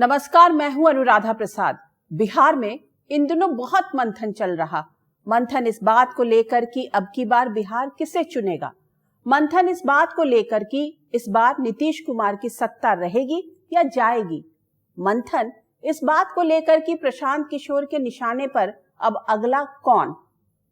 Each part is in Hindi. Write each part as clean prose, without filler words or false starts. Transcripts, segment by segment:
नमस्कार, मैं हूं अनुराधा प्रसाद। बिहार में इन दिनों बहुत मंथन चल रहा। मंथन इस बात को लेकर कि अब की बार बिहार किसे चुनेगा। मंथन इस बात को लेकर कि इस बार नीतीश कुमार की सत्ता रहेगी या जाएगी। मंथन इस बात को लेकर कि प्रशांत किशोर के निशाने पर अब अगला कौन।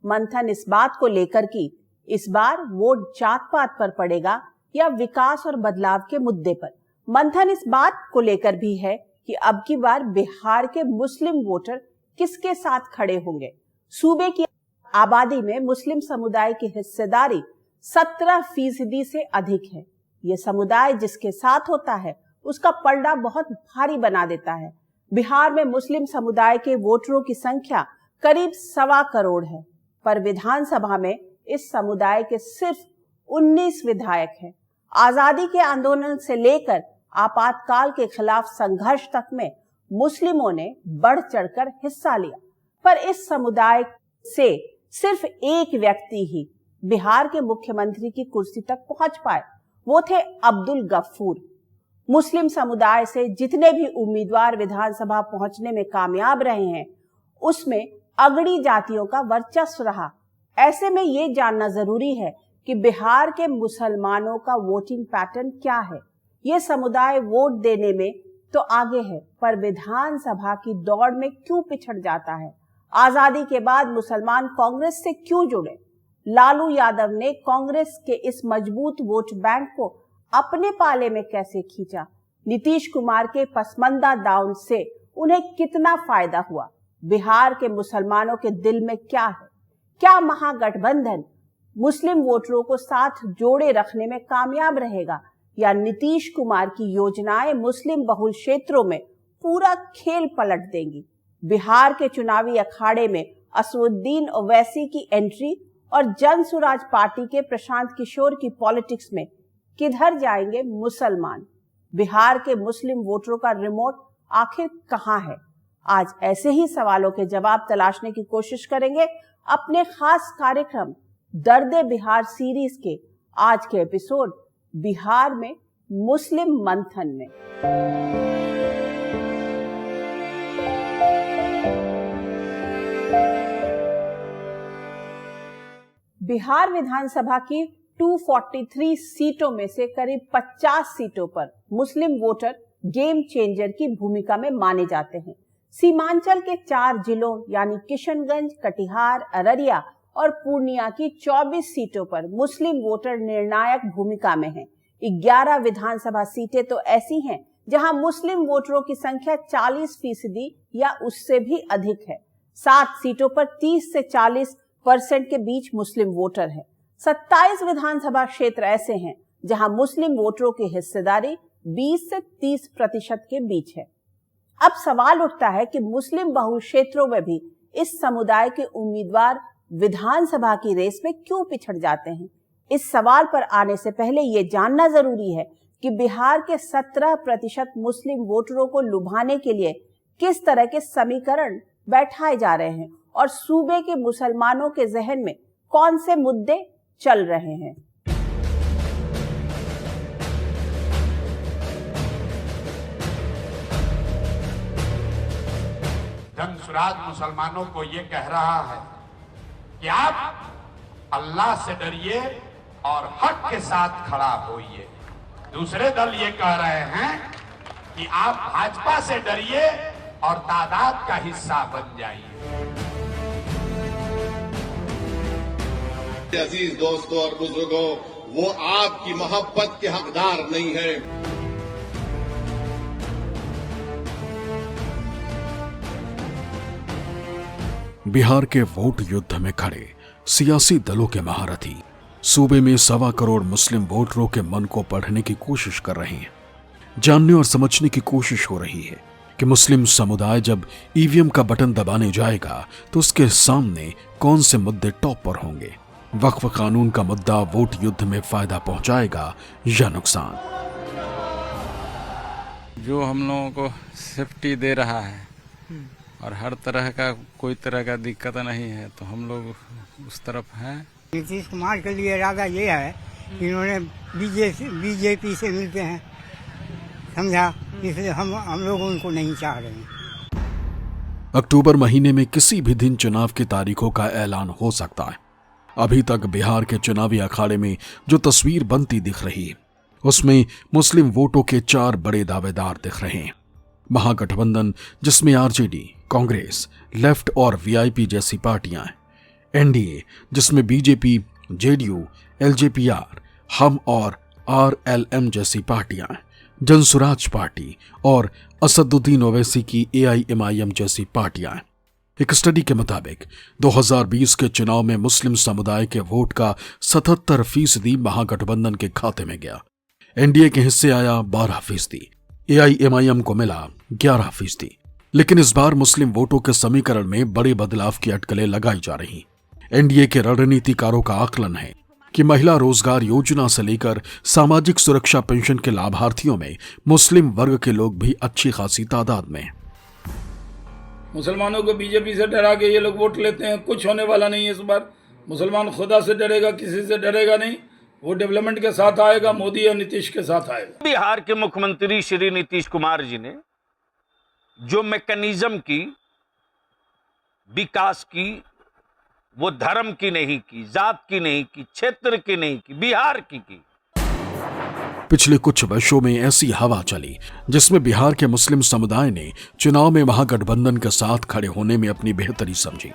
मंथन इस बात को लेकर कि इस बार वोट जात पात पर पड़ेगा या विकास और बदलाव के मुद्दे पर। मंथन इस बात को लेकर भी है कि अब की बार बिहार के मुस्लिम वोटर किसके साथ खड़े होंगे। सूबे की आबादी में मुस्लिम समुदाय की हिस्सेदारी 17% से अधिक है। ये समुदाय जिसके साथ होता है उसका पलड़ा बहुत भारी बना देता है। बिहार में मुस्लिम समुदाय के वोटरों की संख्या करीब 1.25 करोड़ है, पर विधानसभा में इस समुदाय के सिर्फ 19 विधायक हैं। आजादी के आंदोलन से लेकर आपातकाल के खिलाफ संघर्ष तक में मुस्लिमों ने बढ़ चढ़कर हिस्सा लिया, पर इस समुदाय से सिर्फ एक व्यक्ति ही बिहार के मुख्यमंत्री की कुर्सी तक पहुंच पाए। वो थे अब्दुल गफूर। मुस्लिम समुदाय से जितने भी उम्मीदवार विधानसभा पहुंचने में कामयाब रहे हैं, उसमें अगड़ी जातियों का वर्चस्व रहा। ऐसे में ये जानना जरूरी है कि बिहार के मुसलमानों का वोटिंग पैटर्न क्या है। ये समुदाय वोट देने में तो आगे है, पर विधानसभा की दौड़ में क्यों पिछड़ जाता है। आजादी के बाद मुसलमान कांग्रेस से क्यों जुड़े। लालू यादव ने कांग्रेस के इस मजबूत वोट बैंक को अपने पाले में कैसे खींचा। नीतीश कुमार के पसमंदा दांव से उन्हें कितना फायदा हुआ। बिहार के मुसलमानों के दिल में क्या है। क्या महागठबंधन मुस्लिम वोटरों को साथ जोड़े रखने में कामयाब रहेगा, या नीतीश कुमार की योजनाएं मुस्लिम बहुल क्षेत्रों में पूरा खेल पलट देंगी। बिहार के चुनावी अखाड़े में असदुद्दीन ओवैसी की एंट्री और जन सुराज पार्टी के प्रशांत किशोर की पॉलिटिक्स में किधर जाएंगे मुसलमान। बिहार के मुस्लिम वोटरों का रिमोट आखिर कहां है। आज ऐसे ही सवालों के जवाब तलाशने की कोशिश करेंगे अपने खास कार्यक्रम दर्द बिहार सीरीज के आज के एपिसोड बिहार में मुस्लिम मंथन में। बिहार विधानसभा की 243 सीटों में से करीब 50 सीटों पर मुस्लिम वोटर गेम चेंजर की भूमिका में माने जाते हैं। सीमांचल के 4 जिलों यानी किशनगंज, कटिहार, अररिया और पूर्णिया की 24 सीटों पर मुस्लिम वोटर निर्णायक भूमिका में हैं। 11 विधानसभा सीटें तो ऐसी हैं जहां मुस्लिम वोटरों की संख्या 40% या उससे भी अधिक है। 7 सीटों पर 30 से 40% के बीच मुस्लिम वोटर है। 27 विधानसभा क्षेत्र ऐसे हैं जहां मुस्लिम वोटरों की हिस्सेदारी 20 से 30% के बीच है। अब सवाल उठता है कि मुस्लिम बहुल क्षेत्रों में भी इस समुदाय के उम्मीदवार विधानसभा की रेस में क्यों पिछड़ जाते हैं। इस सवाल पर आने से पहले ये जानना जरूरी है कि बिहार के 17% मुस्लिम वोटरों को लुभाने के लिए किस तरह के समीकरण बैठाए जा रहे हैं और सूबे के मुसलमानों के जहन में कौन से मुद्दे चल रहे हैं। जनसुराज मुसलमानों को ये कह रहा है कि आप अल्लाह से डरिए और हक के साथ खड़ा होइए। दूसरे दल ये कह रहे हैं कि आप भाजपा से डरिए और तादाद का हिस्सा बन जाइए। अजीज दोस्तों और बुजुर्गों, वो आपकी मोहब्बत के हकदार नहीं है। बिहार के वोट युद्ध में खड़े सियासी दलों के महारथी सूबे में 1.25 करोड़ मुस्लिम वोटरों के मन को पढ़ने की कोशिश कर रहे हैं। जानने और समझने की कोशिश हो रही है कि मुस्लिम समुदाय जब ईवीएम का बटन दबाने जाएगा तो उसके सामने कौन से मुद्दे टॉप पर होंगे। वक्फ कानून का मुद्दा वोट युद्ध में फायदा पहुंचाएगा या नुकसान। जो हम लोगों को सेफ्टी दे रहा है और हर तरह का कोई तरह का दिक्कत नहीं है, तो हम लोग उस तरफ हैं। नीतीश कुमार के लिए इरादा ये है कि इन्होंने बीजेपी से मिलते हैं, समझा, इसलिए हम लोग उनको नहीं चाह रहे हैं। अक्टूबर महीने में किसी भी दिन चुनाव की तारीखों का ऐलान हो सकता है। अभी तक बिहार के चुनावी अखाड़े में जो तस्वीर बनती दिख रही है उसमें मुस्लिम वोटों के 4 बड़े दावेदार दिख रहे हैं। महागठबंधन जिसमें आरजेडी, कांग्रेस, लेफ्ट और वीआईपी जैसी पार्टियां हैं, एनडीए जिसमें बीजेपी, जेडीयू, एलजेपीआर, हम और आरएलएम जैसी पार्टियां हैं, जनसुराज पार्टी और असदुद्दीन ओवैसी की एआईएमआईएम जैसी पार्टियां हैं। एक स्टडी के मुताबिक 2020 के चुनाव में मुस्लिम समुदाय के वोट का 77% महागठबंधन के खाते में गया। एनडीए के हिस्से आया 12%, एआईएमआईएम को मिला 11%। लेकिन इस बार मुस्लिम वोटों के समीकरण में बड़े बदलाव की अटकलें लगाई जा रही। एनडीए के रणनीतिकारों का आकलन है कि महिला रोजगार योजना से लेकर सामाजिक सुरक्षा पेंशन के लाभार्थियों में मुस्लिम वर्ग के लोग भी अच्छी खासी तादाद में हैं। मुसलमानों को बीजेपी से डरा के ये लोग वोट लेते हैं। कुछ होने वाला नहीं है इस बार। मुसलमान खुदा से डरेगा, किसी से डरेगा नहीं। वो डेवलपमेंट के साथ आएगा, मोदी और नीतीश के साथ आएगा। बिहार के मुख्यमंत्री श्री नीतीश कुमार जी ने जो मैकेनिज्म की, विकास की, वो धर्म की नहीं की, जात की नहीं की, क्षेत्र की नहीं की, बिहार की। पिछले कुछ वर्षों में ऐसी हवा चली जिसमें बिहार के मुस्लिम समुदाय ने चुनाव में महागठबंधन के साथ खड़े होने में अपनी बेहतरी समझी।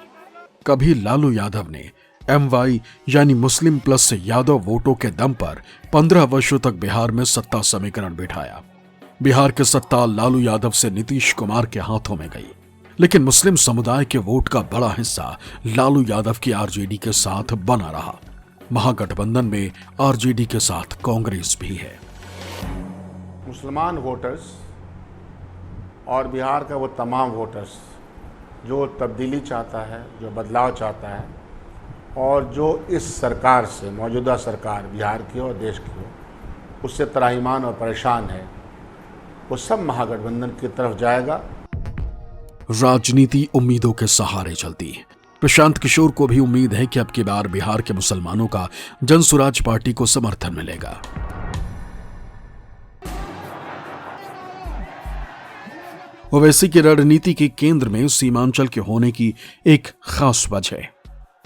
कभी लालू यादव ने MY यानी मुस्लिम प्लस यादव वोटों के दम पर 15 वर्षों तक बिहार में सत्ता समीकरण बिठाया। बिहार की सत्ता लालू यादव से नीतीश कुमार के हाथों में गई, लेकिन मुस्लिम समुदाय के वोट का बड़ा हिस्सा लालू यादव की आरजेडी के साथ बना रहा। महागठबंधन में आरजेडी के साथ कांग्रेस भी है। मुसलमान वोटर्स और बिहार का वो तमाम वोटर्स जो तब्दीली चाहता है, जो बदलाव चाहता है और जो इस सरकार से, मौजूदा सरकार बिहार की और देश की हो, उससे त्राहिमाम और परेशान है, वो सब महागठबंधन की तरफ जाएगा। राजनीति उम्मीदों के सहारे चलती है। प्रशांत किशोर को भी उम्मीद है कि अब की बार बिहार के मुसलमानों का जनसुराज पार्टी को समर्थन मिलेगा। ओवैसी की रणनीति के केंद्र में सीमांचल के होने की एक खास वजह है।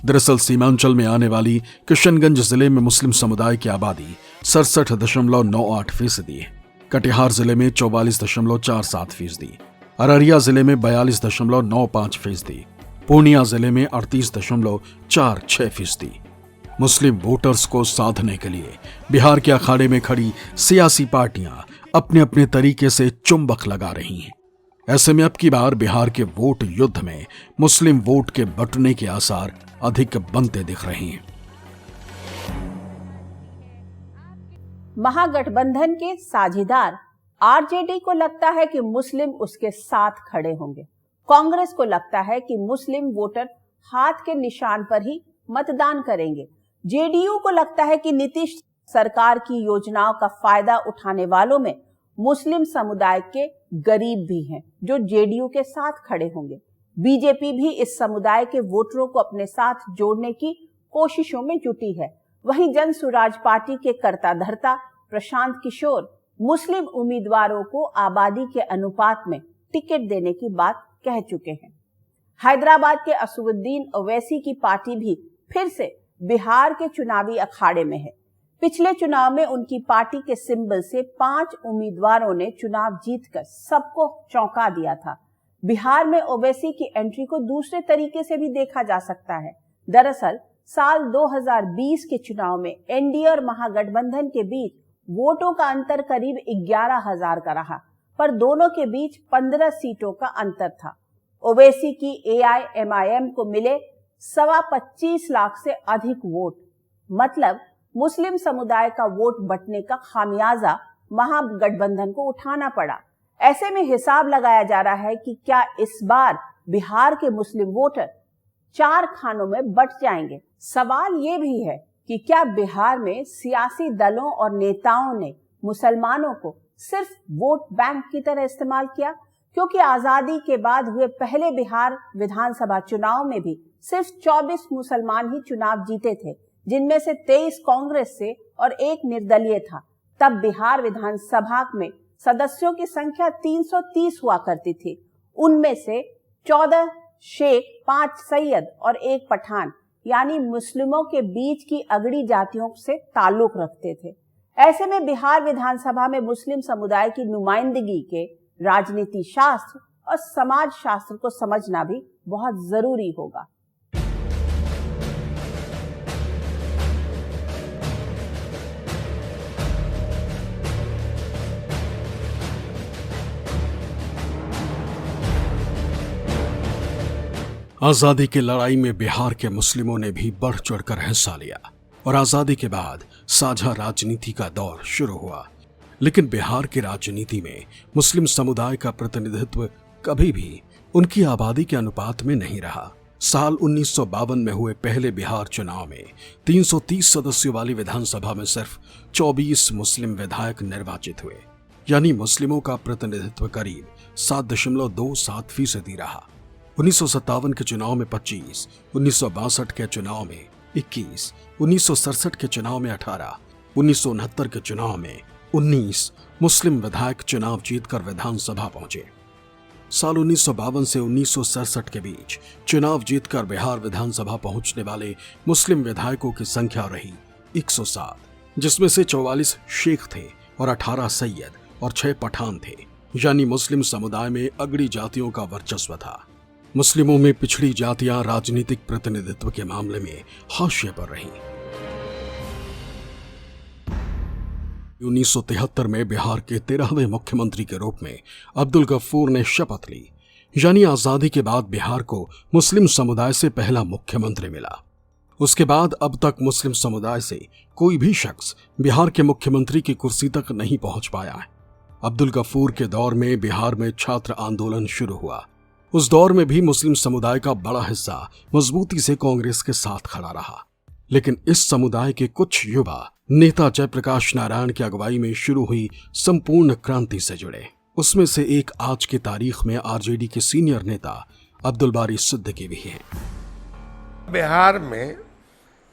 दरअसल सीमांचल में आने वाली किशनगंज जिले में मुस्लिम समुदाय की आबादी 67.98% है, कटिहार जिले में 44.47%, अररिया जिले में 42.95%, पूर्णिया जिले में 38.46%। मुस्लिम वोटर्स को साधने के लिए बिहार के अखाड़े में खड़ी सियासी पार्टियां अपने अपने तरीके से चुंबक लगा रही हैं। ऐसे में अब की बार बिहार के वोट युद्ध में मुस्लिम वोट के बंटने के आसार अधिक बनते दिख रहे हैं। महागठबंधन के साझेदार आरजेडी को लगता है कि मुस्लिम उसके साथ खड़े होंगे। कांग्रेस को लगता है कि मुस्लिम वोटर हाथ के निशान पर ही मतदान करेंगे। जेडीयू को लगता है कि नीतीश सरकार की योजनाओं का फायदा उठाने वालों में मुस्लिम समुदाय के गरीब भी हैं, जो जेडीयू के साथ खड़े होंगे। बीजेपी भी इस समुदाय के वोटरों को अपने साथ जोड़ने की कोशिशों में जुटी है। वहीं जनसुराज पार्टी के कर्ता धर्ता प्रशांत किशोर मुस्लिम उम्मीदवारों को आबादी के अनुपात में टिकट देने की बात कह चुके हैं। हैदराबाद के असदुद्दीन ओवैसी की पार्टी भी फिर से बिहार के चुनावी अखाड़े में है। पिछले चुनाव में उनकी पार्टी के सिंबल से 5 उम्मीदवारों ने चुनाव जीतकर सबको चौंका दिया था। बिहार में ओवैसी की एंट्री को दूसरे तरीके से भी देखा जा सकता है। दरअसल साल 2020 के चुनाव में एनडीए और महागठबंधन के बीच वोटों का अंतर करीब 11,000 का रहा, पर दोनों के बीच 15 सीटों का अंतर था। ओवैसी की एआईएमआईएम को मिले 25 लाख से अधिक वोट, मतलब मुस्लिम समुदाय का वोट बंटने का खामियाजा महागठबंधन को उठाना पड़ा। ऐसे में हिसाब लगाया जा रहा है कि क्या इस बार बिहार के मुस्लिम वोटर 4 खानों में बंट जाएंगे। सवाल ये भी है कि क्या बिहार में सियासी दलों और नेताओं ने मुसलमानों को सिर्फ वोट बैंक की तरह इस्तेमाल किया, क्योंकि आजादी के बाद हुए पहले बिहार विधानसभा चुनाव में भी सिर्फ 24 मुसलमान ही चुनाव जीते थे, जिनमें से 23 कांग्रेस से और 1 निर्दलीय था। तब बिहार विधानसभा में सदस्यों की संख्या 330 हुआ करती थी। उनमें से 14 शेख, 5 सैयद और 1 पठान यानी मुस्लिमों के बीच की अगड़ी जातियों से ताल्लुक रखते थे। ऐसे में बिहार विधानसभा में मुस्लिम समुदाय की नुमाइंदगी के राजनीति शास्त्र और समाज शास्त्र को समझना भी बहुत जरूरी होगा। आजादी की लड़ाई में बिहार के मुस्लिमों ने भी बढ़ चढ़कर हिस्सा लिया और आजादी के बाद साझा राजनीति का दौर शुरू हुआ। लेकिन बिहार की राजनीति में मुस्लिम समुदाय का प्रतिनिधित्व कभी भी उनकी आबादी के अनुपात में नहीं रहा। साल 1952 में हुए पहले बिहार चुनाव में 330 सदस्यों वाली विधानसभा में सिर्फ 24 मुस्लिम विधायक निर्वाचित हुए, यानी मुस्लिमों का प्रतिनिधित्व करीब 7.27% रहा। 1957 के चुनाव में 25, 1962 के चुनाव में 21, 1967 के चुनाव में 18, 1969 के चुनाव में 19 मुस्लिम विधायक चुनाव जीतकर विधानसभा पहुंचे। साल 1952 से 1967 के बीच चुनाव जीतकर बिहार विधानसभा पहुंचने वाले मुस्लिम विधायकों की संख्या रही 107, जिसमें से 44 शेख थे और 18 सैयद और 6 पठान थे, यानी मुस्लिम समुदाय में अगड़ी जातियों का वर्चस्व था। मुस्लिमों में पिछड़ी जातियां राजनीतिक प्रतिनिधित्व के मामले में हाशिए पर रहीं। 1973 में बिहार के 13वें मुख्यमंत्री के रूप में अब्दुल गफूर ने शपथ ली, यानी आजादी के बाद बिहार को मुस्लिम समुदाय से पहला मुख्यमंत्री मिला। उसके बाद अब तक मुस्लिम समुदाय से कोई भी शख्स बिहार के मुख्यमंत्री की कुर्सी तक नहीं पहुंच पाया है। अब्दुल गफूर के दौर में बिहार में छात्र आंदोलन शुरू हुआ। उस दौर में भी मुस्लिम समुदाय का बड़ा हिस्सा मजबूती से कांग्रेस के साथ खड़ा रहा, लेकिन इस समुदाय के कुछ युवा नेता जयप्रकाश नारायण की अगुवाई में शुरू हुई संपूर्ण क्रांति से जुड़े। उसमें से एक आज की तारीख में आरजेडी के सीनियर नेता अब्दुल बारी सिद्दीकी भी हैं। बिहार में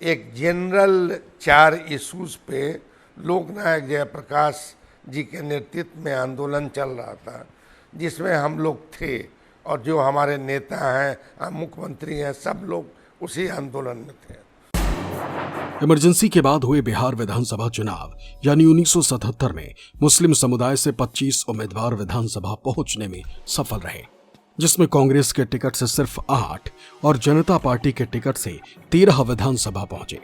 एक जनरल 4 इश्यूज पे लोकनायक जयप्रकाश जी के नेतृत्व में आंदोलन चल रहा था, जिसमें हम लोग थे और जो हमारे नेता हैं, मुख्यमंत्री हैं, सब लोग उसी आंदोलन में थे। इमरजेंसी के बाद हुए बिहार विधानसभा चुनाव यानी 1977 में मुस्लिम समुदाय से 25 उम्मीदवार विधानसभा पहुंचने में सफल रहे, जिसमें कांग्रेस के टिकट से सिर्फ 8 और जनता पार्टी के टिकट से 13 विधानसभा पहुंचे।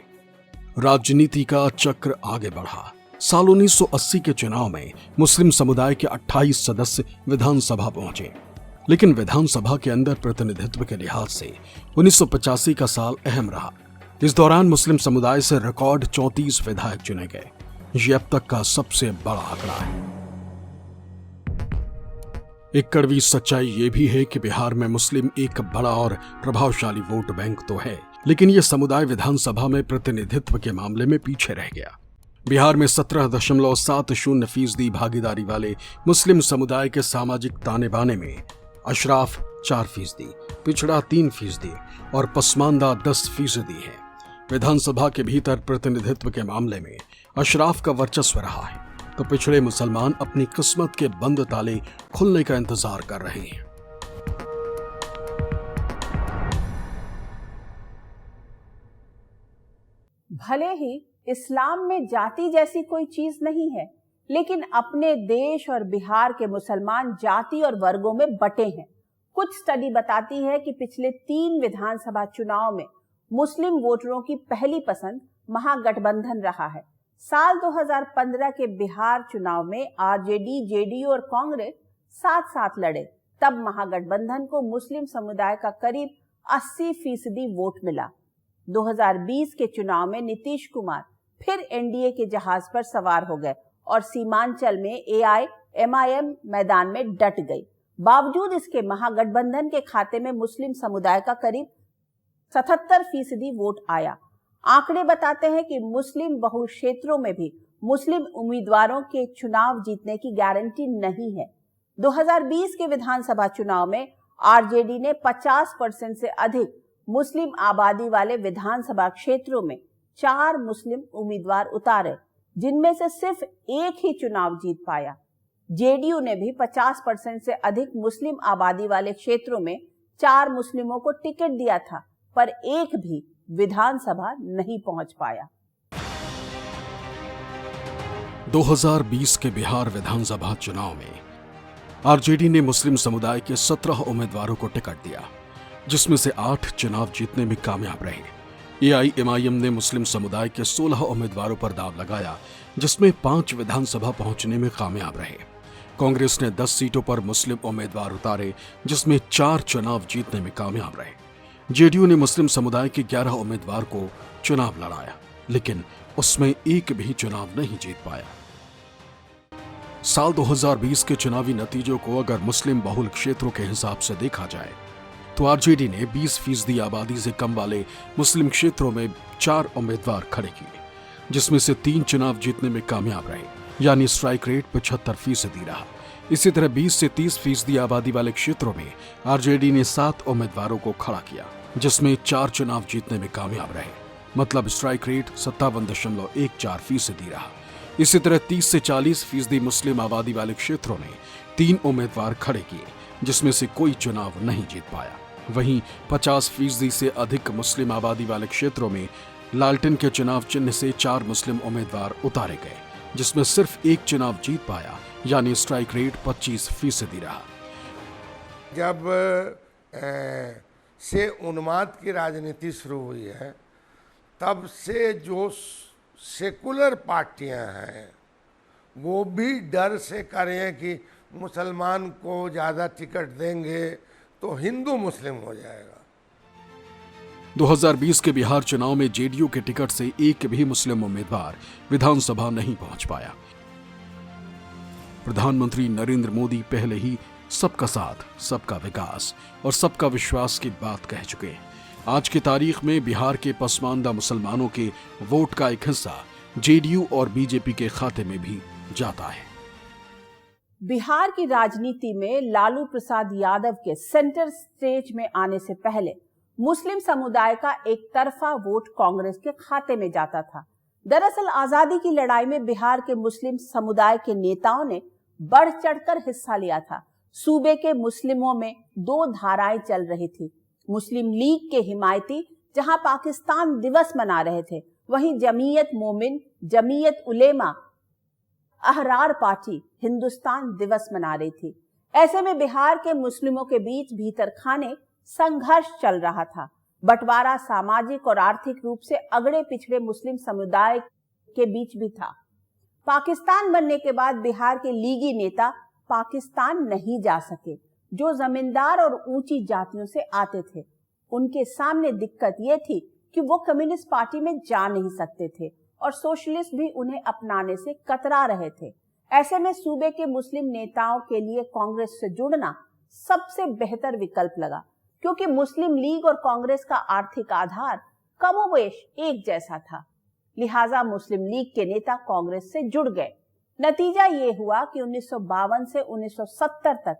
राजनीति का चक्र आगे बढ़ा। साल 1980 के चुनाव में मुस्लिम समुदाय के 28 सदस्य विधानसभा पहुंचे, लेकिन विधानसभा के अंदर प्रतिनिधित्व के लिहाज से 1985 का साल अहम रहा। इस दौरान मुस्लिम समुदाय से रिकॉर्ड 34 विधायक चुने गए। ये अब तक का सबसे बड़ा आंकड़ा है। एक कड़वी सच्चाई ये भी है कि बिहार में मुस्लिम एक बड़ा और प्रभावशाली वोट बैंक तो है, लेकिन यह समुदाय विधानसभा में प्रतिनिधित्व के मामले में पीछे रह गया। बिहार में 17.70% भागीदारी वाले मुस्लिम समुदाय के सामाजिक ताने बाने में अशराफ 4%, पिछड़ा 3% और पसमानदा 10% है। विधानसभा के भीतर प्रतिनिधित्व के मामले में अशराफ का वर्चस्व रहा है, तो पिछड़े मुसलमान अपनी किस्मत के बंद ताले खुलने का इंतजार कर रहे हैं। भले ही इस्लाम में जाति जैसी कोई चीज नहीं है, लेकिन अपने देश और बिहार के मुसलमान जाति और वर्गों में बटे हैं। कुछ स्टडी बताती है कि पिछले 3 विधानसभा चुनाव में मुस्लिम वोटरों की पहली पसंद महागठबंधन रहा है। साल 2015 के बिहार चुनाव में आरजेडी, जेडीयू और कांग्रेस साथ साथ लड़े, तब महागठबंधन को मुस्लिम समुदाय का करीब 80% वोट मिला। 2020 के चुनाव में नीतीश कुमार फिर एनडीए के जहाज पर सवार हो गए और सीमांचल में एआईएमआईएम मैदान में डट गई। बावजूद इसके महागठबंधन के खाते में मुस्लिम समुदाय का करीब 77% वोट आया। आंकड़े बताते हैं कि मुस्लिम बहुल क्षेत्रों में भी मुस्लिम उम्मीदवारों के चुनाव जीतने की गारंटी नहीं है। 2020 के विधानसभा चुनाव में आरजेडी ने 50% से अधिक मुस्लिम आबादी वाले विधानसभा क्षेत्रों में 4 मुस्लिम उम्मीदवार उतारे, जिनमें से सिर्फ एक ही चुनाव जीत पाया। जेडीयू ने भी 50% से अधिक मुस्लिम आबादी वाले क्षेत्रों में 4 मुस्लिमों को टिकट दिया था, पर एक भी विधानसभा नहीं पहुंच पाया। 2020 के बिहार विधानसभा चुनाव में आरजेडी ने मुस्लिम समुदाय के 17 उम्मीदवारों को टिकट दिया, जिसमें से 8 चुनाव जीतने में कामयाब रहे। एआईएमआईएम ने मुस्लिम समुदाय के 16 उम्मीदवारों पर दांव लगाया, जिसमें 5 विधानसभा पहुंचने में कामयाब रहे। कांग्रेस ने 10 सीटों पर मुस्लिम उम्मीदवार उतारे, जिसमें 4 चुनाव जीतने में कामयाब रहे। जेडीयू ने मुस्लिम समुदाय के 11 उम्मीदवार को चुनाव लड़ाया, लेकिन उसमें एक भी चुनाव नहीं जीत पाया। साल 2020 के चुनावी नतीजों को अगर मुस्लिम बहुल क्षेत्रों के हिसाब से देखा जाए तो आरजेडी ने 20% आबादी से कम वाले मुस्लिम क्षेत्रों में 4 उम्मीदवार खड़े किए, जिसमें से 3 चुनाव जीतने में कामयाब रहे, यानी स्ट्राइक रेट 75% रहा। इसी तरह 20 से 30% आबादी वाले क्षेत्रों में आरजेडी ने 7 उम्मीदवारों को खड़ा किया, जिसमें 4 चुनाव जीतने में कामयाब रहे, मतलब स्ट्राइक रेट 57.14% रहा। इसी तरह 30 से 40% मुस्लिम आबादी वाले क्षेत्रों ने 3 उम्मीदवार खड़े किए, जिसमें से कोई चुनाव नहीं जीत पाया। वहीं 50% से अधिक मुस्लिम आबादी वाले क्षेत्रों में लालटेन के चुनाव चिन्ह से 4 मुस्लिम उम्मीदवार उतारे गए, जिसमें सिर्फ एक चुनाव जीत पाया, यानी स्ट्राइक रेट 25% रहा। जब से उन्माद की राजनीति शुरू हुई है, तब से जो सेकुलर पार्टियां हैं वो भी डर से कर रहे हैं कि मुसलमान को ज़्यादा टिकट देंगे तो हिंदू मुस्लिम हो जाएगा। 2020 के बिहार चुनाव में जेडीयू के टिकट से एक भी मुस्लिम उम्मीदवार विधानसभा नहीं पहुंच पाया। प्रधानमंत्री नरेंद्र मोदी पहले ही सबका साथ, सबका विकास और सबका विश्वास की बात कह चुके हैं। आज की तारीख में बिहार के पसमानदा मुसलमानों के वोट का एक हिस्सा जेडीयू और बीजेपी के खाते में भी जाता है। बिहार की राजनीति में लालू प्रसाद यादव के सेंटर स्टेज में आने से पहले मुस्लिम समुदाय का एक तरफा वोट कांग्रेस के खाते में जाता था। दरअसल आजादी की लड़ाई में बिहार के मुस्लिम समुदाय के नेताओं ने बढ़ चढ़कर हिस्सा लिया था। सूबे के मुस्लिमों में 2 धाराएं चल रही थी। मुस्लिम लीग के हिमायती जहां पाकिस्तान दिवस मना रहे थे, वहीं जमीयत मोमिन, जमीयत उलेमा, अहरार पार्टी हिंदुस्तान दिवस मना रही थी। ऐसे में बिहार के मुस्लिमों के बीच भीतर खाने संघर्ष चल रहा था। बंटवारा सामाजिक और आर्थिक रूप से अगड़े पिछड़े मुस्लिम समुदाय के बीच भी था। पाकिस्तान बनने के बाद बिहार के लीगी नेता पाकिस्तान नहीं जा सके। जो जमींदार और ऊंची जातियों से आते थे, उनके सामने दिक्कत यह थी कि वो कम्युनिस्ट पार्टी में जा नहीं सकते थे और सोशलिस्ट भी उन्हें अपनाने से कतरा रहे थे। ऐसे में सूबे के मुस्लिम नेताओं के लिए कांग्रेस से जुड़ना सबसे बेहतर विकल्प लगा, क्योंकि मुस्लिम लीग और कांग्रेस का आर्थिक आधार कमोबेश एक जैसा था। लिहाजा मुस्लिम लीग के नेता कांग्रेस से जुड़ गए। नतीजा ये हुआ कि 1952 से 1970 तक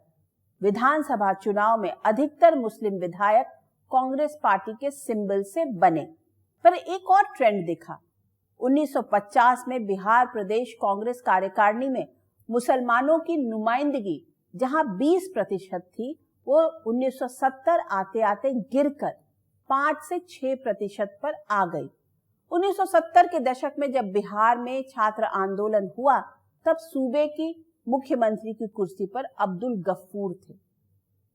विधानसभा चुनाव में अधिकतर मुस्लिम विधायक कांग्रेस पार्टी के सिंबल से बने। पर एक और ट्रेंड दिखा। 1950 में बिहार प्रदेश कांग्रेस कार्यकारिणी में मुसलमानों की नुमाइंदगी जहां 20% थी, वो 1970 आते आते गिरकर 5 से 6% पर आ गई। 1970 के दशक में जब बिहार में छात्र आंदोलन हुआ, तब सूबे की मुख्यमंत्री की कुर्सी पर अब्दुल गफूर थे।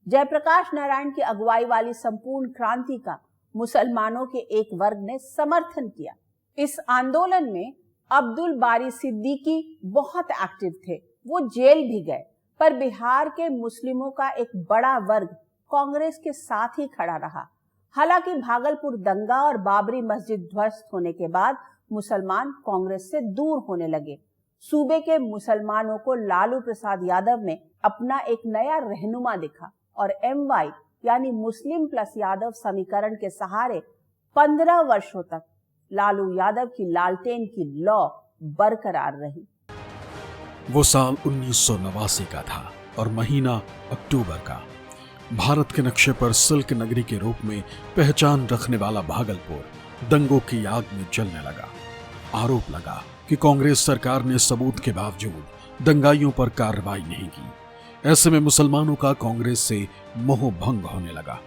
जयप्रकाश नारायण की अगुवाई वाली संपूर्ण क्रांति का मुसलमानों के एक वर्ग ने समर्थन किया। इस आंदोलन में अब्दुल बारी सिद्दीकी बहुत एक्टिव थे। वो जेल भी गए, पर बिहार के मुस्लिमों का एक बड़ा वर्ग कांग्रेस के साथ ही खड़ा रहा। हालांकि भागलपुर दंगा और बाबरी मस्जिद ध्वस्त होने के बाद मुसलमान कांग्रेस से दूर होने लगे। सूबे के मुसलमानों को लालू प्रसाद यादव में अपना एक नया रहनुमा दिखा और MY यानी मुस्लिम प्लस यादव समीकरण के सहारे 15 वर्षों तक लालू यादव की लालटेन की लौ बरकरार रही। वो साल 1989 का था और महीना अक्टूबर का। भारत के नक्शे पर सिल्क नगरी के रूप में पहचान रखने वाला भागलपुर दंगों की आग में जलने लगा। आरोप लगा कि कांग्रेस सरकार ने सबूत के बावजूद दंगाइयों पर कार्रवाई नहीं की। ऐसे में मुसलमानों का कांग्रेस से मोह भंग होने लगा।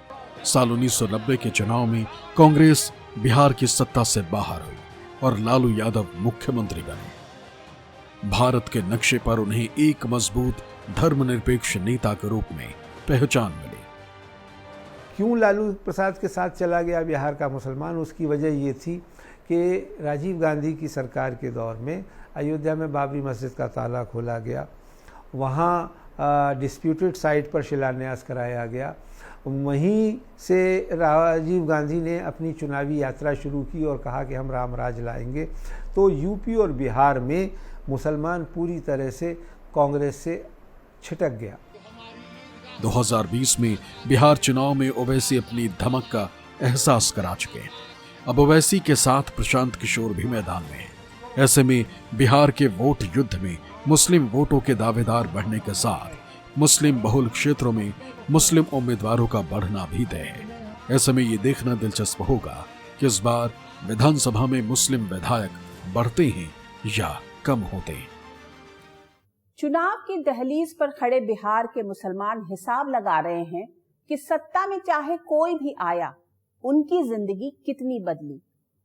साल 1990 के चुनाव में कांग्रेस बिहार की सत्ता से बाहर हुई और लालू यादव मुख्यमंत्री बने। भारत के नक्शे पर उन्हें एक मजबूत धर्मनिरपेक्ष नेता के रूप में पहचान मिली। क्यों लालू प्रसाद के साथ चला गया बिहार का मुसलमान? उसकी वजह ये थी कि राजीव गांधी की सरकार के दौर में अयोध्या में बाबरी मस्जिद का ताला खोला गया, वहाँ डिस्प्यूटेड साइट पर शिलान्यास कराया गया। वहीं से राजीव गांधी ने अपनी चुनावी यात्रा शुरू की और कहा कि हम राम राज लाएंगे। तो यूपी और बिहार में मुसलमान पूरी तरह से कांग्रेस से छिटक गया। 2020 में बिहार चुनाव में ओवैसी अपनी धमक का एहसास करा चुके हैं। अब ओवैसी के साथ प्रशांत किशोर भी मैदान में है। ऐसे में बिहार के वोट युद्ध में मुस्लिम वोटों के दावेदार बढ़ने के साथ मुस्लिम बहुल क्षेत्रों में मुस्लिम उम्मीदवारों का बढ़ना भी तय है। ऐसे में ये देखना दिलचस्प होगा कि इस बार विधानसभा में मुस्लिम विधायक बढ़ते हैं या कम होते हैं। चुनाव की दहलीज पर खड़े बिहार के मुसलमान हिसाब लगा रहे हैं कि सत्ता में चाहे कोई भी आया, उनकी जिंदगी कितनी बदली,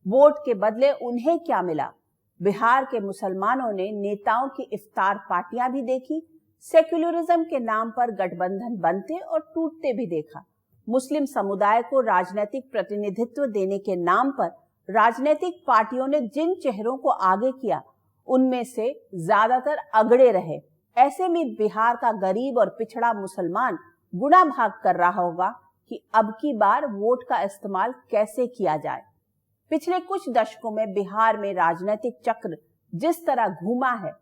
वोट के बदले उन्हें क्या मिला। बिहार के मुसलमानों ने नेताओं की इफ्तार पार्टियां भी देखी, सेक्युलरिज्म के नाम पर गठबंधन बनते और टूटते भी देखा। मुस्लिम समुदाय को राजनीतिक प्रतिनिधित्व देने के नाम पर राजनीतिक पार्टियों ने जिन चेहरों को आगे किया, उनमें से ज्यादातर अगड़े रहे। ऐसे में बिहार का गरीब और पिछड़ा मुसलमान गुणा भाग कर रहा होगा कि अब की बार वोट का इस्तेमाल कैसे किया जाए। पिछले कुछ दशकों में बिहार में राजनीतिक चक्र जिस तरह घूमा है,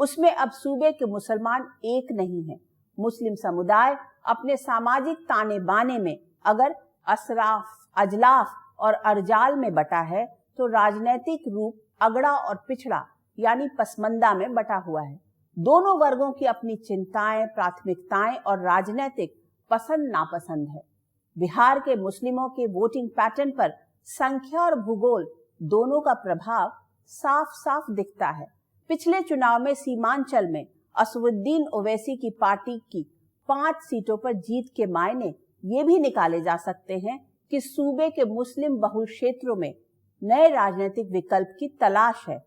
उसमें अब सूबे के मुसलमान एक नहीं है। मुस्लिम समुदाय अपने सामाजिक ताने बाने में अगर असराफ, अजलाफ और अरजाल में बटा है, तो राजनीतिक रूप अगड़ा और पिछड़ा यानी पसमंदा में बटा हुआ है। दोनों वर्गों की अपनी चिंताएं, प्राथमिकताएं और राजनीतिक पसंद नापसंद है। बिहार के मुस्लिमों के वोटिंग पैटर्न पर संख्या और भूगोल दोनों का प्रभाव साफ साफ दिखता है। पिछले चुनाव में सीमांचल में असदुद्दीन ओवैसी की पार्टी की 5 सीटों पर जीत के मायने ये भी निकाले जा सकते हैं कि सूबे के मुस्लिम बहुल क्षेत्रों में नए राजनीतिक विकल्प की तलाश है।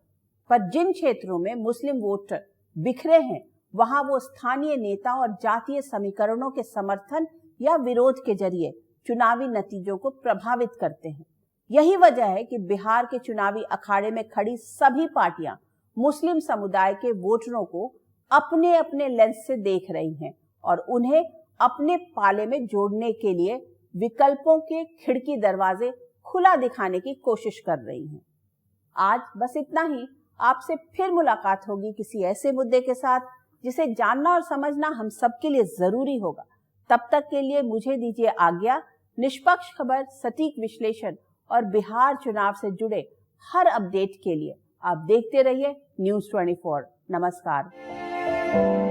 पर जिन क्षेत्रों में मुस्लिम वोटर बिखरे हैं, वहां वो स्थानीय नेताओं और जातीय समीकरणों के समर्थन या विरोध के जरिए चुनावी नतीजों को प्रभावित करते हैं। यही वजह है कि बिहार के चुनावी अखाड़े में खड़ी सभी पार्टियां मुस्लिम समुदाय के वोटरों को अपने अपने लेंस से देख रही हैं और उन्हें अपने पाले में जोड़ने के लिए विकल्पों के खिड़की दरवाजे खुला दिखाने की कोशिश कर रही हैं। आज बस इतना ही। आपसे फिर मुलाकात होगी किसी ऐसे मुद्दे के साथ जिसे जानना और समझना हम सबके लिए जरूरी होगा। तब तक के लिए मुझे दीजिए आज्ञा। निष्पक्ष खबर, सटीक विश्लेषण और बिहार चुनाव से जुड़े हर अपडेट के लिए आप देखते रहिए न्यूज़ 24। नमस्कार।